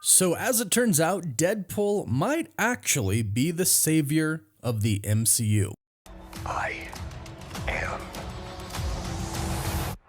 So as it turns out, Deadpool might actually be the savior of the MCU. I am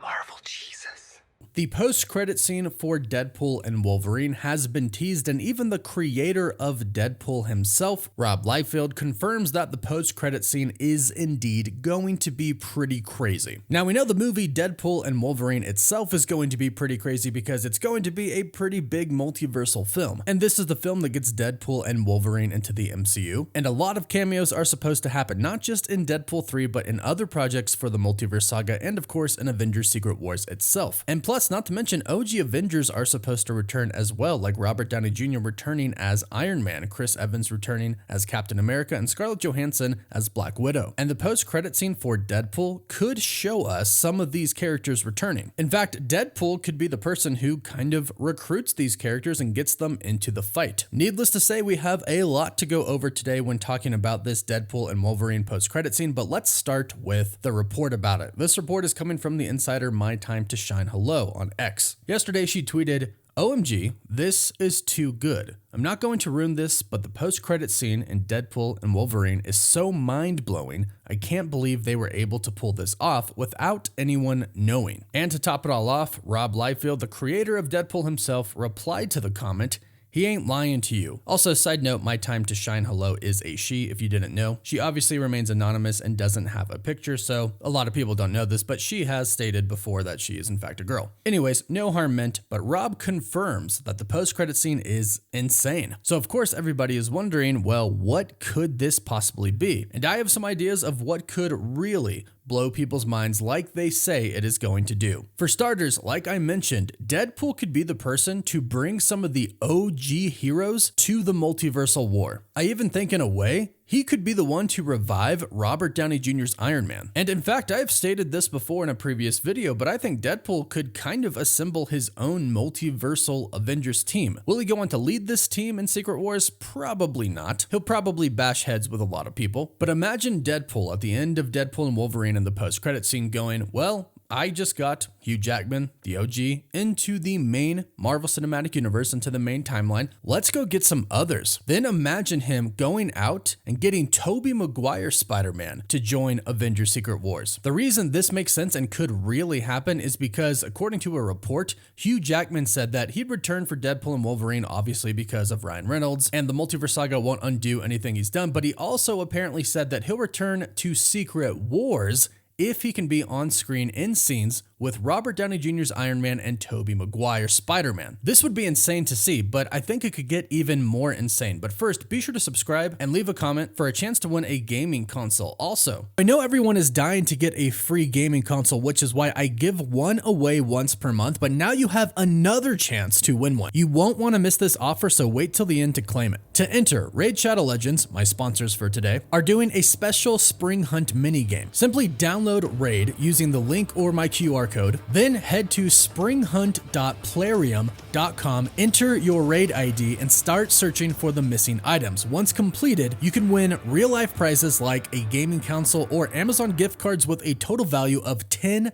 Marvel Jesus. The post-credit scene for Deadpool and Wolverine has been teased, and even the creator of Deadpool himself, Rob Liefeld, confirms that the post-credit scene is indeed going to be pretty crazy. Now, we know the movie Deadpool and Wolverine itself is going to be pretty crazy because it's going to be a pretty big multiversal film, and this is the film that gets Deadpool and Wolverine into the MCU, and a lot of cameos are supposed to happen, not just in Deadpool 3, but in other projects for the Multiverse saga, and of course in Avengers Secret Wars itself. And plus, not to mention, OG Avengers are supposed to return as well, like Robert Downey Jr. returning as Iron Man, Chris Evans returning as Captain America, and Scarlett Johansson as Black Widow. And the post-credit scene for Deadpool could show us some of these characters returning. In fact, Deadpool could be the person who kind of recruits these characters and gets them into the fight. Needless to say, we have a lot to go over today when talking about this Deadpool and Wolverine post-credit scene, but let's start with the report about it. This report is coming from the insider My Time to Shine Hello on X. Yesterday, she tweeted, "OMG, this is too good. I'm not going to ruin this, but the post-credit scene in Deadpool and Wolverine is so mind-blowing, I can't believe they were able to pull this off without anyone knowing." And to top it all off, Rob Liefeld, the creator of Deadpool himself, replied to the comment, "He ain't lying to you." Also, side note, My Time to Shine Hello is a she, if you didn't know. She obviously remains anonymous and doesn't have a picture, so a lot of people don't know this, but she has stated before that she is in fact a girl. Anyways, no harm meant, but Rob confirms that the post-credit scene is insane. So of course everybody is wondering, well, what could this possibly be? And I have some ideas of what could really blow people's minds like they say it is going to do. For starters, like I mentioned, Deadpool could be the person to bring some of the OG heroes to the multiversal war. I even think in a way, he could be the one to revive Robert Downey Jr.'s Iron Man. And in fact, I've stated this before in a previous video, but I think Deadpool could kind of assemble his own multiversal Avengers team. Will he go on to lead this team in Secret Wars? Probably not. He'll probably bash heads with a lot of people. But imagine Deadpool at the end of Deadpool and Wolverine in the post-credit scene going, well, I just got Hugh Jackman, the OG, into the main Marvel Cinematic Universe, into the main timeline. Let's go get some others. Then imagine him going out and getting Tobey Maguire Spider-Man to join Avengers Secret Wars. The reason this makes sense and could really happen is because, according to a report, Hugh Jackman said that he'd return for Deadpool and Wolverine, obviously because of Ryan Reynolds, and the Multiverse saga won't undo anything he's done, but he also apparently said that he'll return to Secret Wars if he can be on screen in scenes with Robert Downey Jr.'s Iron Man and Tobey Maguire Spider-Man. This would be insane to see, but I think it could get even more insane. But first, be sure to subscribe and leave a comment for a chance to win a gaming console. Also, I know everyone is dying to get a free gaming console, which is why I give one away once per month, but now you have another chance to win one. You won't want to miss this offer, so wait till the end to claim it. To enter, Raid Shadow Legends, my sponsors for today, are doing a special Spring Hunt minigame. Simply download Raid using the link or my QR code, then head to springhunt.plarium.com, enter your Raid ID, and start searching for the missing items. Once completed, you can win real-life prizes like a gaming console or Amazon gift cards with a total value of $10,000.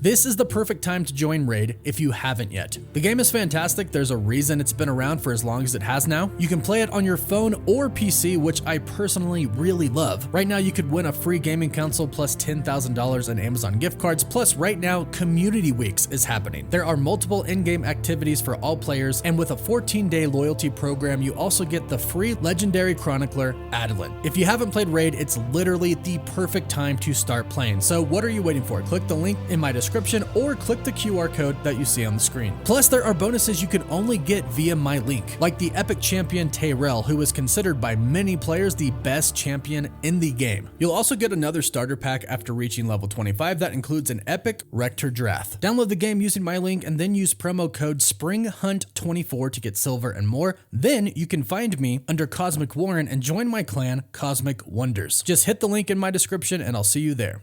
This is the perfect time to join Raid if you haven't yet. The game is fantastic. There's a reason it's been around for as long as it has now. You can play it on your phone or PC, which I personally really love. Right now, you could win a free gaming console plus $10,000 in Amazon gift cards. Plus, right now, Community Weeks is happening. There are multiple in-game activities for all players, and with a 14-day loyalty program, you also get the free Legendary Chronicler Adeline. If you haven't played Raid, it's literally the perfect time to start playing. So what are you waiting for? Click the link in my description or click the QR code that you see on the screen. Plus, there are bonuses you can only get via my link, like the epic champion Tyrell, who is considered by many players the best champion in the game. You'll also get another starter pack after reaching level 25 that includes an epic Rector Drath. Download the game using my link and then use promo code SPRINGHUNT24 to get silver and more. Then you can find me under Cosmic Warren and join my clan, Cosmic Wonders. Just hit the link in my description and I'll see you there.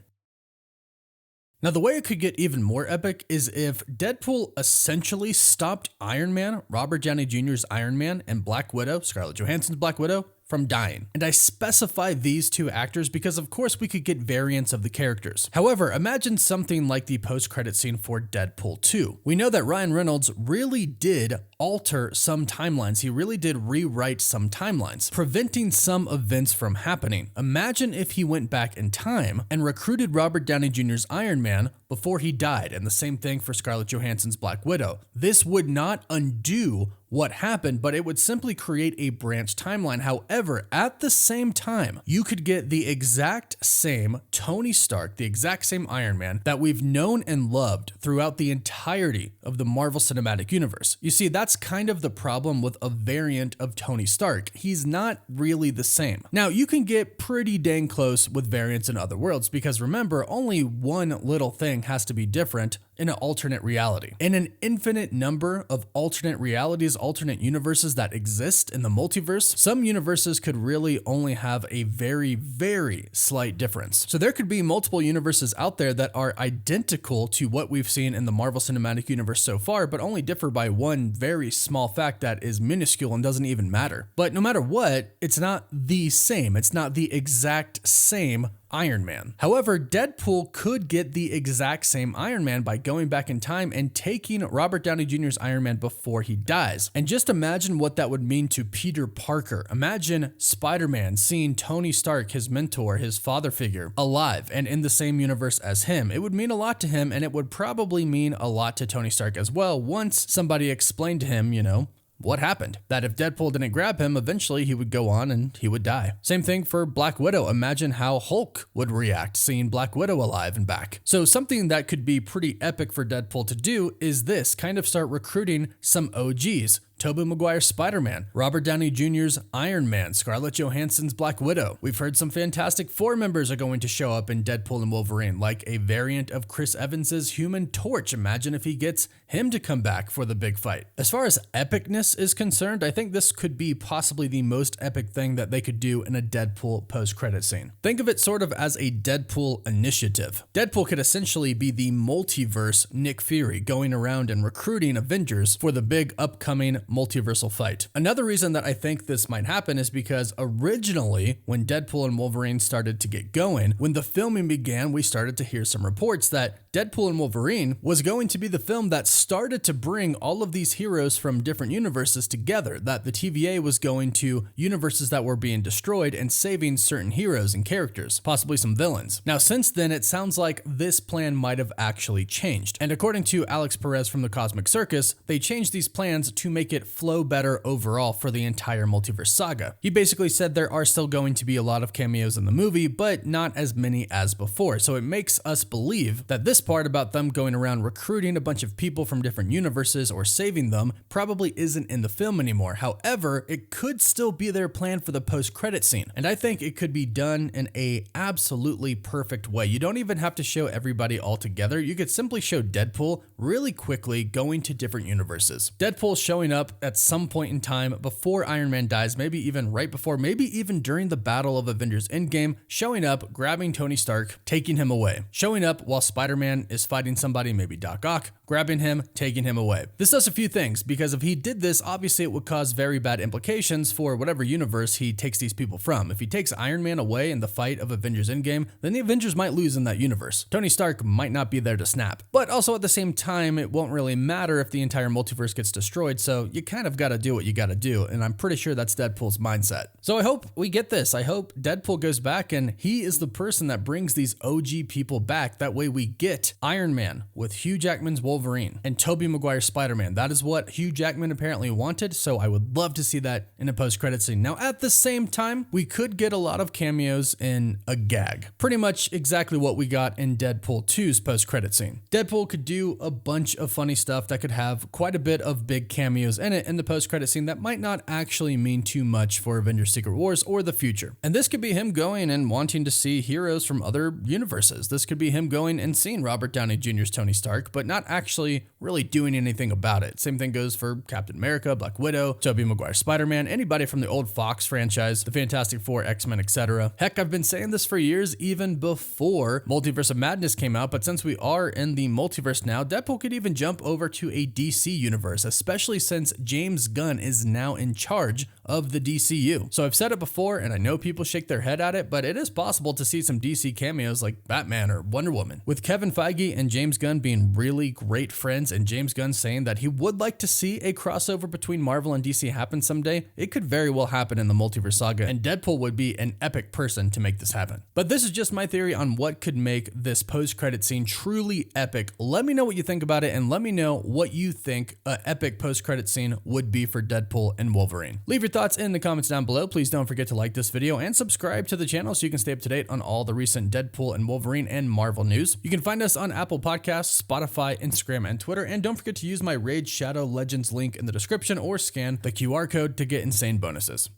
Now, the way it could get even more epic is if Deadpool essentially stopped Iron Man, Robert Downey Jr.'s Iron Man, and Black Widow, Scarlett Johansson's Black Widow, from dying. And I specify these two actors because of course we could get variants of the characters. However, imagine something like the post-credit scene for Deadpool 2. We know that Ryan Reynolds really did alter some timelines. He really did rewrite some timelines, preventing some events from happening. Imagine if he went back in time and recruited Robert Downey Jr.'s Iron Man before he died, and the same thing for Scarlett Johansson's Black Widow. This would not undo what happened, but it would simply create a branch timeline. However, at the same time, you could get the exact same Tony Stark, the exact same Iron Man that we've known and loved throughout the entirety of the Marvel Cinematic Universe. You see, that's kind of the problem with a variant of Tony Stark. He's not really the same. Now, you can get pretty dang close with variants in other worlds because remember, only one little thing has to be different in an alternate reality. In an infinite number of alternate realities, alternate universes that exist in the multiverse, some universes could really only have a very, very slight difference. So there could be multiple universes out there that are identical to what we've seen in the Marvel Cinematic Universe so far, but only differ by one very small fact that is minuscule and doesn't even matter. But no matter what, it's not the same. It's not the exact same Iron Man. However, Deadpool could get the exact same Iron Man by going back in time and taking Robert Downey Jr.'s Iron Man before he dies. And just imagine what that would mean to Peter Parker. Imagine Spider-Man seeing Tony Stark, his mentor, his father figure, alive and in the same universe as him. It would mean a lot to him, and it would probably mean a lot to Tony Stark as well once somebody explained to him, what happened? That if Deadpool didn't grab him, eventually he would go on and he would die. Same thing for Black Widow. Imagine how Hulk would react seeing Black Widow alive and back. So something that could be pretty epic for Deadpool to do is this, kind of start recruiting some OGs. Tobey Maguire's Spider-Man, Robert Downey Jr.'s Iron Man, Scarlett Johansson's Black Widow. We've heard some Fantastic Four members are going to show up in Deadpool and Wolverine, like a variant of Chris Evans's Human Torch. Imagine if he gets him to come back for the big fight. As far as epicness is concerned, I think this could be possibly the most epic thing that they could do in a Deadpool post-credit scene. Think of it sort of as a Deadpool initiative. Deadpool could essentially be the multiverse Nick Fury, going around and recruiting Avengers for the big upcoming multiversal fight. Another reason that I think this might happen is because originally, when Deadpool and Wolverine started to get going, when the filming began, we started to hear some reports that Deadpool and Wolverine was going to be the film that started to bring all of these heroes from different universes together, that the TVA was going to universes that were being destroyed and saving certain heroes and characters, possibly some villains. Now, since then, it sounds like this plan might have actually changed. And according to Alex Perez from the Cosmic Circus, they changed these plans to make it flow better overall for the entire multiverse saga. He basically said there are still going to be a lot of cameos in the movie, but not as many as before. So it makes us believe that this part about them going around recruiting a bunch of people from different universes or saving them probably isn't in the film anymore. However, it could still be their plan for the post-credit scene. And I think it could be done in a absolutely perfect way. You don't even have to show everybody all together. You could simply show Deadpool really quickly going to different universes. Deadpool showing up at some point in time before Iron Man dies, maybe even right before, maybe even during the battle of Avengers Endgame, showing up, grabbing Tony Stark, taking him away. Showing up while Spider-Man is fighting somebody, maybe Doc Ock, grabbing him, taking him away. This does a few things, because if he did this, obviously it would cause very bad implications for whatever universe he takes these people from. If he takes Iron Man away in the fight of Avengers Endgame, then the Avengers might lose in that universe. Tony Stark might not be there to snap. But also at the same time, it won't really matter if the entire multiverse gets destroyed, so you kind of got to do what you got to do, and I'm pretty sure that's Deadpool's mindset. So I hope we get this. I hope Deadpool goes back and he is the person that brings these OG people back. That way we get Iron Man with Hugh Jackman's Wolverine and Tobey Maguire's Spider-Man. That is what Hugh Jackman apparently wanted, so I would love to see that in a post-credit scene. Now, at the same time, we could get a lot of cameos in a gag. Pretty much exactly what we got in Deadpool 2's post-credit scene. Deadpool could do a bunch of funny stuff that could have quite a bit of big cameos in it in the post-credit scene that might not actually mean too much for Avengers Secret Wars or the future. And this could be him going and wanting to see heroes from other universes. This could be him going and seeing Robert Downey Jr.'s Tony Stark, but not actually really doing anything about it. Same thing goes for Captain America, Black Widow, Tobey Maguire's Spider-Man, anybody from the old Fox franchise, the Fantastic Four, X-Men, etc. Heck, I've been saying this for years, even before Multiverse of Madness came out, but since we are in the multiverse now, Deadpool could even jump over to a DC universe, especially since James Gunn is now in charge of the DCU. So I've said it before, and I know people shake their head at it, but it is possible to see some DC cameos like Batman or Wonder Woman. With Kevin Feige and James Gunn being really great friends, and James Gunn saying that he would like to see a crossover between Marvel and DC happen someday, it could very well happen in the Multiverse saga, and Deadpool would be an epic person to make this happen. But this is just my theory on what could make this post-credit scene truly epic. Let me know what you think about it, and let me know what you think an epic post-credit scene would be for Deadpool and Wolverine. Leave your thoughts in the comments down below. Please don't forget to like this video and subscribe to the channel so you can stay up to date on all the recent Deadpool and Wolverine and Marvel news. You can find us on Apple Podcasts, Spotify, Instagram, and Twitter, and don't forget to use my Raid Shadow Legends link in the description or scan the QR code to get insane bonuses.